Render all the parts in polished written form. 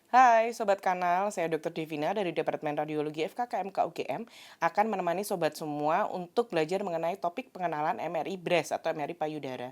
Hai Sobat Kanal, saya Dr. Devina dari Departemen Radiologi FKKMK UGM akan menemani Sobat semua untuk belajar mengenai topik pengenalan MRI breast atau MRI payudara.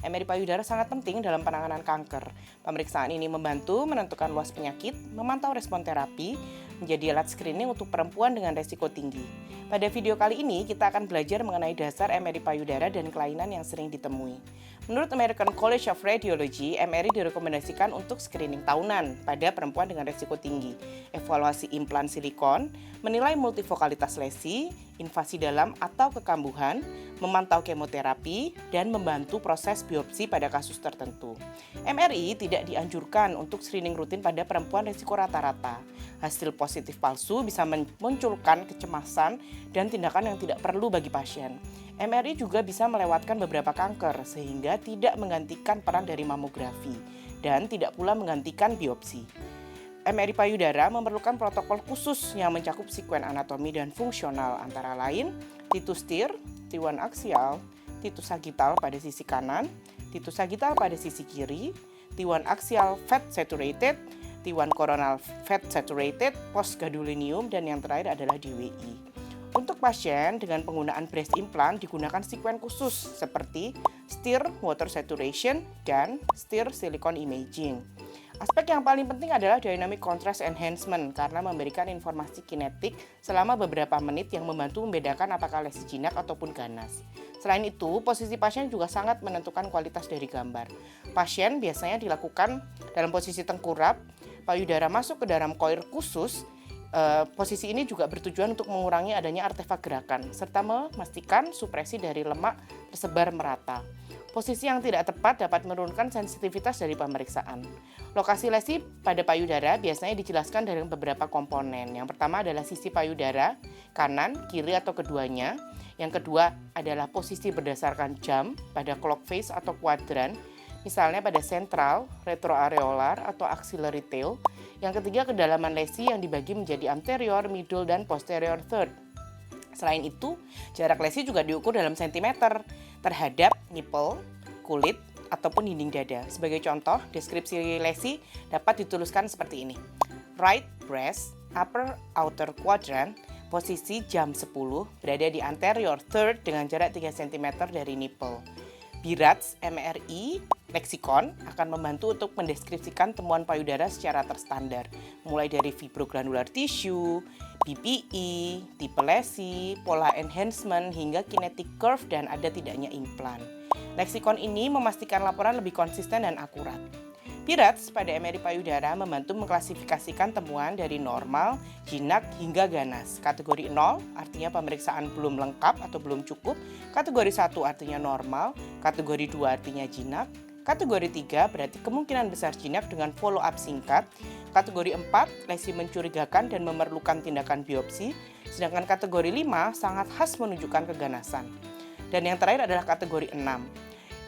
MRI payudara sangat penting dalam penanganan kanker. Pemeriksaan ini membantu menentukan luas penyakit, memantau respon terapi, menjadi alat screening untuk perempuan dengan resiko tinggi. Pada video kali ini, kita akan belajar mengenai dasar MRI payudara dan kelainan yang sering ditemui. Menurut American College of Radiology, MRI direkomendasikan untuk screening tahunan pada perempuan dengan resiko tinggi, evaluasi implan silikon, menilai multifokalitas lesi, invasi dalam atau kekambuhan, memantau kemoterapi, dan membantu proses biopsi pada kasus tertentu. MRI tidak dianjurkan untuk screening rutin pada perempuan risiko rata-rata. Hasil positif palsu bisa memunculkan kecemasan dan tindakan yang tidak perlu bagi pasien. MRI juga bisa melewatkan beberapa kanker sehingga tidak menggantikan peran dari mamografi dan tidak pula menggantikan biopsi. MRI payudara memerlukan protokol khusus yang mencakup sekuen anatomi dan fungsional antara lain titus tir, T1 aksial, titus sagital pada sisi kanan, titus sagital pada sisi kiri, T1 aksial fat saturated, T1 coronal fat saturated, postgadolinium, dan yang terakhir adalah DWI. Untuk pasien dengan penggunaan breast implant digunakan sekuen khusus seperti STIR water saturation dan STIR silicone imaging. Aspek yang paling penting adalah dynamic contrast enhancement karena memberikan informasi kinetik selama beberapa menit yang membantu membedakan apakah lesi jinak ataupun ganas. Selain itu, posisi pasien juga sangat menentukan kualitas dari gambar. Pasien biasanya dilakukan dalam posisi tengkurap, payudara masuk ke dalam koir khusus. Posisi ini juga bertujuan untuk mengurangi adanya artefak gerakan serta memastikan supresi dari lemak tersebar merata. Posisi yang tidak tepat dapat menurunkan sensitivitas dari pemeriksaan. Lokasi lesi pada payudara biasanya dijelaskan dari beberapa komponen. Yang pertama adalah sisi payudara, kanan, kiri atau keduanya. Yang kedua adalah posisi berdasarkan jam pada clock face atau kuadran, misalnya pada sentral, retroareolar atau axillary tail. Yang ketiga, kedalaman lesi yang dibagi menjadi anterior, middle, dan posterior third. Selain itu, jarak lesi juga diukur dalam sentimeter terhadap nipple, kulit, ataupun dinding dada. Sebagai contoh, deskripsi lesi dapat dituliskan seperti ini. Right breast, upper outer quadrant, posisi jam 10, berada di anterior third dengan jarak 3 cm dari nipple. BIRATS MRI Lexicon akan membantu untuk mendeskripsikan temuan payudara secara terstandar, mulai dari fibrogranular tissue, BPI, tipe lesi, pola enhancement, hingga kinetic curve dan ada tidaknya implan. Lexicon ini memastikan laporan lebih konsisten dan akurat. BIRATS pada MRI payudara membantu mengklasifikasikan temuan dari normal, jinak, hingga ganas. Kategori 0 artinya pemeriksaan belum lengkap atau belum cukup. Kategori 1 artinya normal. Kategori 2 artinya jinak. Kategori 3 berarti kemungkinan besar jinak dengan follow up singkat. Kategori 4 lesi mencurigakan dan memerlukan tindakan biopsi. Sedangkan kategori 5 sangat khas menunjukkan keganasan. Dan yang terakhir adalah kategori 6.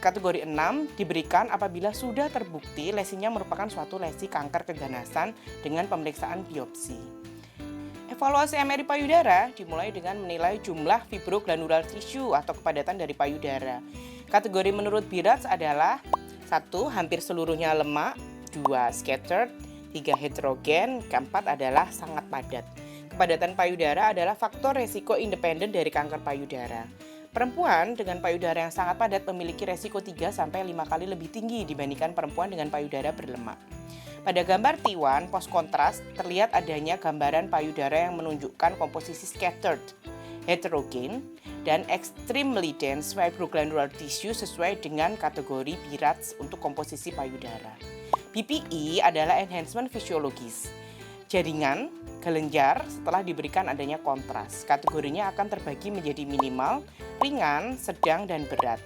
Kategori 6 diberikan apabila sudah terbukti lesinya merupakan suatu lesi kanker keganasan dengan pemeriksaan biopsi. Evaluasi MRI payudara dimulai dengan menilai jumlah fibrogranular tissue atau kepadatan dari payudara. Kategori menurut BIRATS adalah 1. Hampir seluruhnya lemak, 2. Scattered, 3. Heterogen, keempat adalah sangat padat. Kepadatan payudara adalah faktor resiko independen dari kanker payudara. Perempuan dengan payudara yang sangat padat memiliki resiko 3-5 kali lebih tinggi dibandingkan perempuan dengan payudara berlemak. Pada gambar T1 post kontras terlihat adanya gambaran payudara yang menunjukkan komposisi scattered, heterogen, dan extremely dense fibrogranular tissue sesuai dengan kategori BIRATS untuk komposisi payudara. BPI adalah enhancement fisiologis. Jaringan kelenjar setelah diberikan adanya kontras. Kategorinya akan terbagi menjadi minimal, ringan, sedang, dan berat.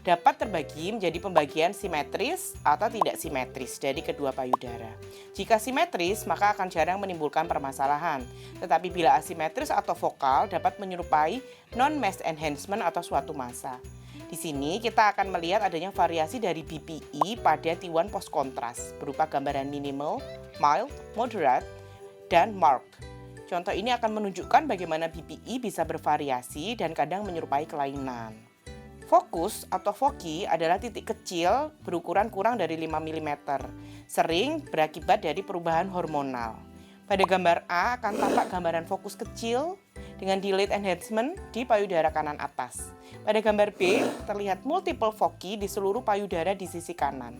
Dapat terbagi menjadi pembagian simetris atau tidak simetris dari kedua payudara. Jika simetris, maka akan jarang menimbulkan permasalahan. Tetapi bila asimetris atau vokal dapat menyerupai non-mass enhancement atau suatu massa. Di sini kita akan melihat adanya variasi dari BPI pada T1 post kontras berupa gambaran minimal, mild, moderate, dan marked. Contoh ini akan menunjukkan bagaimana BPI bisa bervariasi dan kadang menyerupai kelainan. Fokus atau foci adalah titik kecil berukuran kurang dari 5 mm, sering berakibat dari perubahan hormonal. Pada gambar A akan tampak gambaran fokus kecil dengan delayed enhancement di payudara kanan atas. Pada gambar B terlihat multiple foci di seluruh payudara di sisi kanan.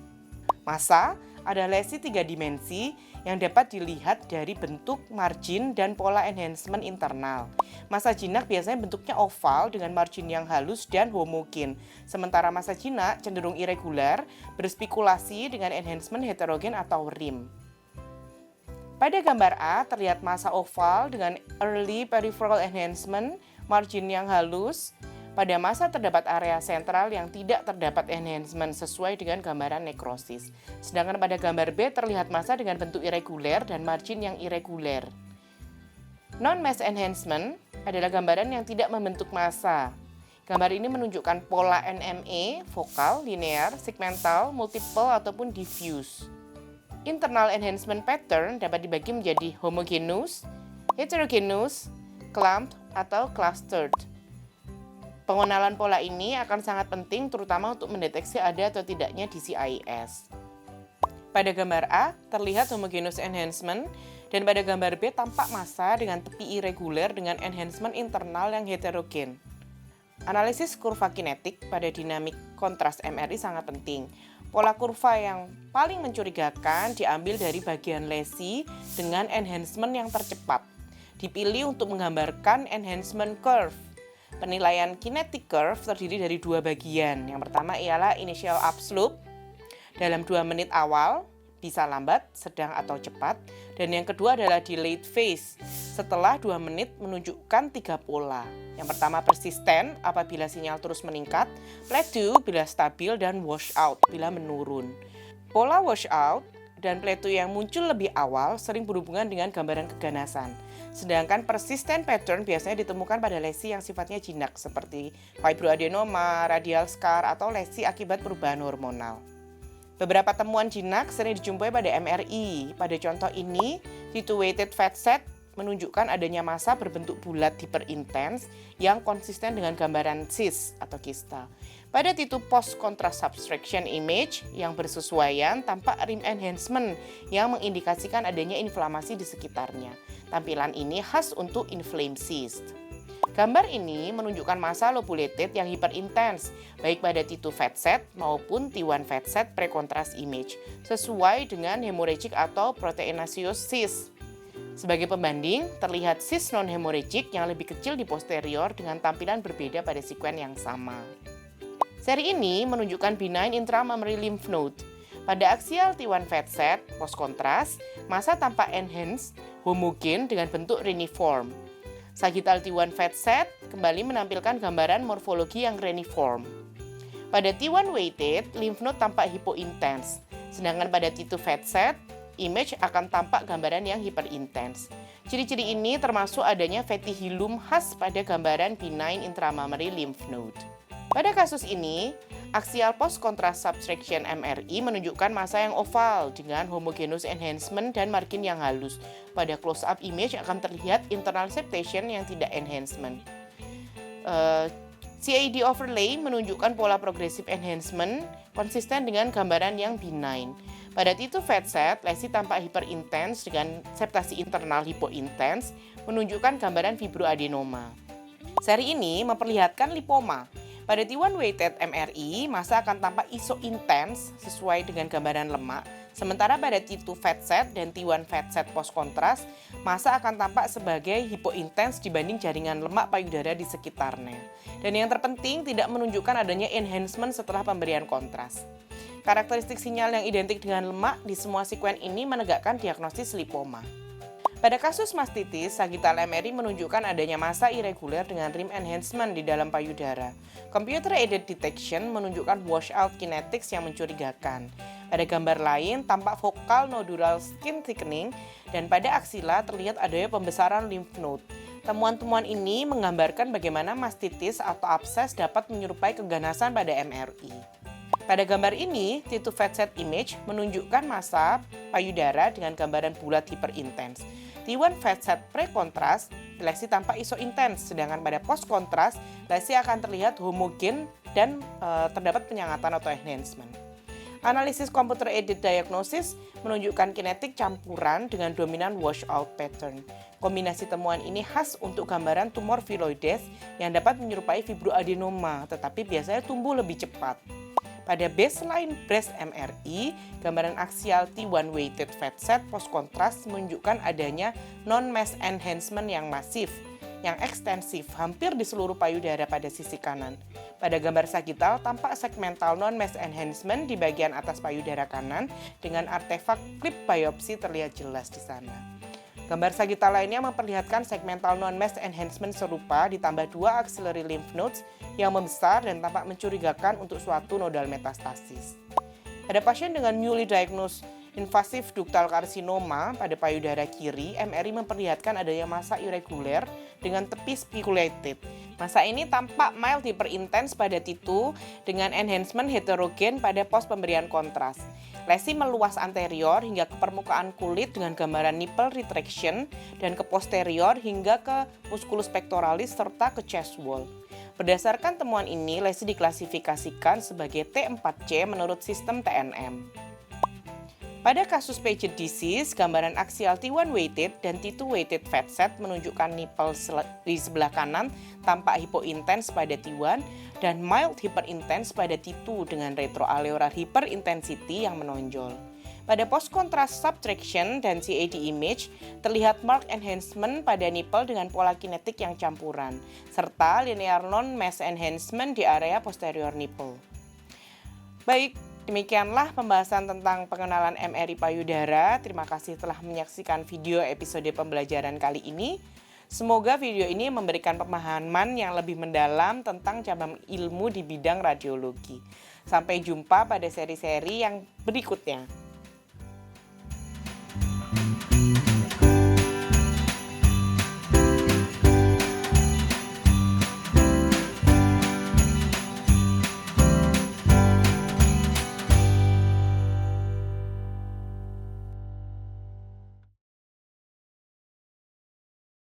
Massa adalah lesi 3 dimensi yang dapat dilihat dari bentuk, margin, dan pola enhancement internal. Massa jinak biasanya bentuknya oval dengan margin yang halus dan homogen, sementara massa jinak cenderung irregular, berspekulasi dengan enhancement heterogen atau rim. Pada gambar A terlihat massa oval dengan early peripheral enhancement, margin yang halus. Pada massa terdapat area sentral yang tidak terdapat enhancement sesuai dengan gambaran nekrosis. Sedangkan pada gambar B terlihat massa dengan bentuk irregular dan margin yang irregular. Non-mass enhancement adalah gambaran yang tidak membentuk massa. Gambar ini menunjukkan pola NME, vokal, linear, segmental, multiple, ataupun diffuse. Internal enhancement pattern dapat dibagi menjadi homogeneous, heterogeneous, clumped, atau clustered. Pengenalan pola ini akan sangat penting terutama untuk mendeteksi ada atau tidaknya DCIS. Pada gambar A terlihat homogeneous enhancement dan pada gambar B tampak massa dengan tepi irregular dengan enhancement internal yang heterogen. Analisis kurva kinetik pada dinamik kontras MRI sangat penting. Pola kurva yang paling mencurigakan diambil dari bagian lesi dengan enhancement yang tercepat. Dipilih untuk menggambarkan enhancement curve. Penilaian kinetic curve terdiri dari 2 bagian. Yang pertama ialah initial upslope dalam 2 menit awal, bisa lambat, sedang, atau cepat. Dan yang kedua adalah delayed phase setelah 2 menit menunjukkan 3 pola. Yang pertama persisten apabila sinyal terus meningkat, plateau bila stabil, dan washout bila menurun. Pola washout dan plateau yang muncul lebih awal sering berhubungan dengan gambaran keganasan. Sedangkan persistent pattern biasanya ditemukan pada lesi yang sifatnya jinak seperti fibroadenoma, radial scar, atau lesi akibat perubahan hormonal. Beberapa temuan jinak sering dijumpai pada MRI. Pada contoh ini, T2-weighted fat set menunjukkan adanya massa berbentuk bulat hiperintens yang konsisten dengan gambaran cyst atau kista. Pada T2 post contrast subtraction image yang bersesuaian tampak rim enhancement yang mengindikasikan adanya inflamasi di sekitarnya. Tampilan ini khas untuk inflamed cyst. Gambar ini menunjukkan massa lobulated yang hiperintens baik pada T2 fat set maupun T1 fat set pre-contrast image sesuai dengan hemorrhagic atau proteinaceous cyst. Sebagai pembanding, terlihat cyst non-hemorrhagic yang lebih kecil di posterior dengan tampilan berbeda pada sekuen yang sama. Seri ini menunjukkan benign intramammary lymph node. Pada aksial T1 fat set, post kontras, massa tampak enhanced, homogen dengan bentuk reniform. Sagittal T1 fat set kembali menampilkan gambaran morfologi yang reniform. Pada T1 weighted, lymph node tampak hypointens, sedangkan pada T2 fat set, image akan tampak gambaran yang hyperintens. Ciri-ciri ini termasuk adanya fatty hilum khas pada gambaran benign intramammary lymph node. Pada kasus ini, axial post contrast subtraction MRI menunjukkan massa yang oval dengan homogeneous enhancement dan margin yang halus. Pada close up image akan terlihat internal septation yang tidak enhancement. CAD overlay menunjukkan pola progressive enhancement konsisten dengan gambaran yang benign. Pada T2 fat set, lesi tampak hiperintens dengan septasi internal hipointens menunjukkan gambaran fibroadenoma. Seri ini memperlihatkan lipoma. Pada T1 weighted MRI, massa akan tampak isointens sesuai dengan gambaran lemak. Sementara pada T2 fat set dan T1 fat set post kontras, massa akan tampak sebagai hipointens dibanding jaringan lemak payudara di sekitarnya. Dan yang terpenting tidak menunjukkan adanya enhancement setelah pemberian kontras. Karakteristik sinyal yang identik dengan lemak di semua sekuen ini menegakkan diagnosis lipoma. Pada kasus mastitis, sagittal MRI menunjukkan adanya massa irregular dengan rim enhancement di dalam payudara. Computer-aided detection menunjukkan washout kinetics yang mencurigakan. Pada gambar lain, tampak vokal nodular skin thickening dan pada aksila terlihat adanya pembesaran lymph node. Temuan-temuan ini menggambarkan bagaimana mastitis atau abses dapat menyerupai keganasan pada MRI. Pada gambar ini, T2 fat set image menunjukkan massa payudara dengan gambaran bulat hiperintens. T1 fat set pre-kontras, lesi tampak isointens, sedangkan pada post-kontras, lesi akan terlihat homogen dan terdapat penyangatan atau enhancement. Analisis computer aided diagnosis menunjukkan kinetik campuran dengan dominan washout pattern. Kombinasi temuan ini khas untuk gambaran tumor viloides yang dapat menyerupai fibroadenoma, tetapi biasanya tumbuh lebih cepat. Pada baseline breast MRI, gambaran aksial T1 weighted fat set post kontras menunjukkan adanya non-mass enhancement yang masif, yang ekstensif hampir di seluruh payudara pada sisi kanan. Pada gambar sagital tampak segmental non-mass enhancement di bagian atas payudara kanan dengan artefak klip biopsi terlihat jelas di sana. Gambar sagital lainnya memperlihatkan segmental non-mass enhancement serupa ditambah 2 axillary lymph nodes yang membesar dan tampak mencurigakan untuk suatu nodal metastasis. Pada pasien dengan newly diagnosed invasive ductal carcinoma pada payudara kiri, MRI memperlihatkan adanya massa irregular dengan tepi spiculated. Massa ini tampak mild hyperintense pada T2 dengan enhancement heterogen pada pos pemberian kontras. Lesi meluas anterior hingga ke permukaan kulit dengan gambaran nipple retraction dan ke posterior hingga ke musculus pectoralis serta ke chest wall. Berdasarkan temuan ini, lesi diklasifikasikan sebagai T4C menurut sistem TNM. Pada kasus Paget disease, gambaran aksial T1 weighted dan T2 weighted fat set menunjukkan nipple di sebelah kanan tampak hypointense pada T1 dan mild hyperintense pada T2 dengan retroalveolar hyperintensity yang menonjol. Pada post-contrast subtraction dan CAD image, terlihat marked enhancement pada nipple dengan pola kinetik yang campuran, serta linear non-mass enhancement di area posterior nipple. Baik, demikianlah pembahasan tentang pengenalan MRI payudara. Terima kasih telah menyaksikan video episode pembelajaran kali ini. Semoga video ini memberikan pemahaman yang lebih mendalam tentang cabang ilmu di bidang radiologi. Sampai jumpa pada seri-seri yang berikutnya.